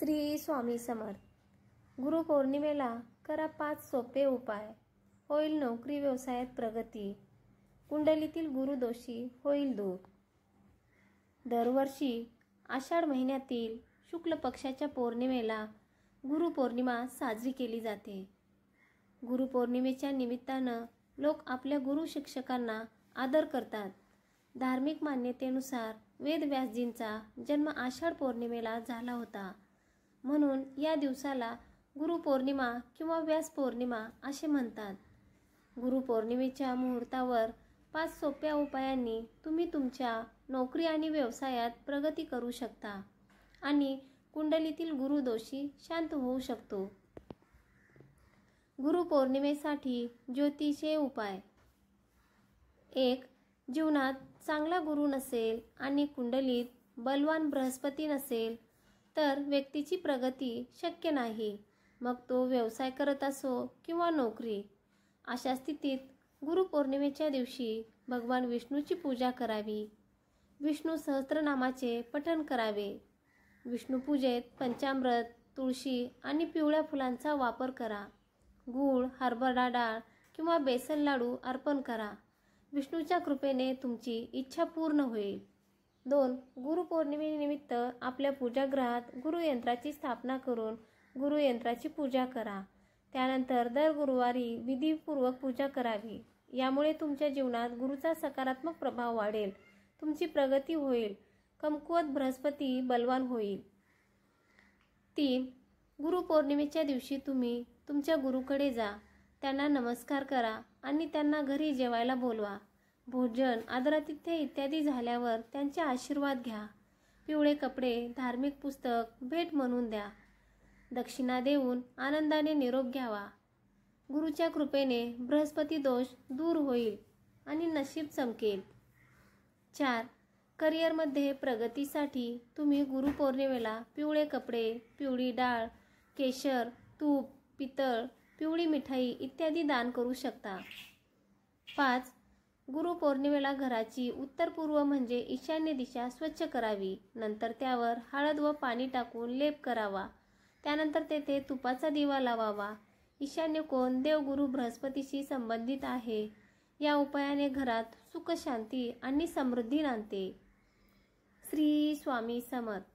श्री स्वामी समर्थ। गुरुपौर्णिमेला करा 5 सोपे उपाय, होईल नोकरी व्यवसायात प्रगती, कुंडलीतील गुरुदोषी होईल दूर। दरवर्षी आषाढ महिन्यातील शुक्ल पक्षाच्या पौर्णिमेला गुरुपौर्णिमा साजरी केली जाते। गुरुपौर्णिमेच्या निमित्तानं लोक आपल्या गुरु शिक्षकांना आदर करतात। धार्मिक मान्यतेनुसार वेदव्यासजींचा जन्म आषाढ पौर्णिमेला झाला होता, म्हणून या दिवसाला गुरुपौर्णिमा किंवा व्यास पौर्णिमा असे म्हणतात। गुरुपौर्णिमेच्या मुहूर्तावर 5 सोप्या उपायांनी तुम्ही तुमच्या नोकरी आणि व्यवसायात प्रगती करू शकता आणि कुंडलीतील गुरुदोषी शांत होऊ शकतो। गुरुपौर्णिमेसाठी ज्योतिषीय उपाय। 1. जीवनात चांगला गुरु नसेल आणि कुंडलीत बलवान बृहस्पती नसेल तर व्यक्तीची प्रगती शक्य नाही, मग तो व्यवसाय करत असो किंवा नोकरी। अशा स्थितीत गुरुपौर्णिमेच्या दिवशी भगवान विष्णूची पूजा करावी, विष्णू सहस्त्रनामाचे पठण करावे। विष्णू पूजेत पंचामृत, तुळशी आणि पिवळ्या फुलांचा वापर करा। गूळ, हरभरा डाळ किंवा बेसन लाडू अर्पण करा। विष्णूच्या कृपेने तुमची इच्छा पूर्ण होईल। 2. गुरुपौर्णिमेनिमित्त आपल्या पूजागृहात गुरुयंत्राची स्थापना करून गुरुयंत्राची पूजा करा। त्यानंतर दर गुरुवारी विधीपूर्वक पूजा करावी। यामुळे तुमच्या जीवनात गुरुचा सकारात्मक प्रभाव वाढेल, तुमची प्रगती होईल, कमकुवत बृहस्पती बलवान होईल। 3. गुरुपौर्णिमेच्या दिवशी तुम्ही तुमच्या गुरुकडे जा, त्यांना नमस्कार करा आणि त्यांना घरी जेवायला बोलवा। भोजन, आदरातिथ्य इत्यादी झाल्यावर त्यांचे आशीर्वाद घ्या। पिवळे कपडे, धार्मिक पुस्तक भेट म्हणून द्या। दक्षिणा देऊन आनंदाने निरोप घ्यावा। गुरुच्या कृपेने बृहस्पती दोष दूर होईल आणि नशीब चमकेल। 4. करिअरमध्ये प्रगतीसाठी तुम्ही गुरुपौर्णिमेला पिवळे कपडे, पिवळी डाळ, केशर, तूप, पितळ, पिवळी मिठाई इत्यादी दान करू शकता। 5. गुरुपौर्णिमेला घराची उत्तर पूर्व म्हणजे ईशान्य दिशा स्वच्छ करावी। नंतर त्यावर हळद व पाणी टाकून लेप करावा। त्यानंतर तेथे तुपाचा दिवा लावावा। ईशान्य कोण देवगुरु बृहस्पतीशी संबंधित आहे। या उपायाने घरात सुख, शांती आणि समृद्धी नांदते। श्री स्वामी समर्थ।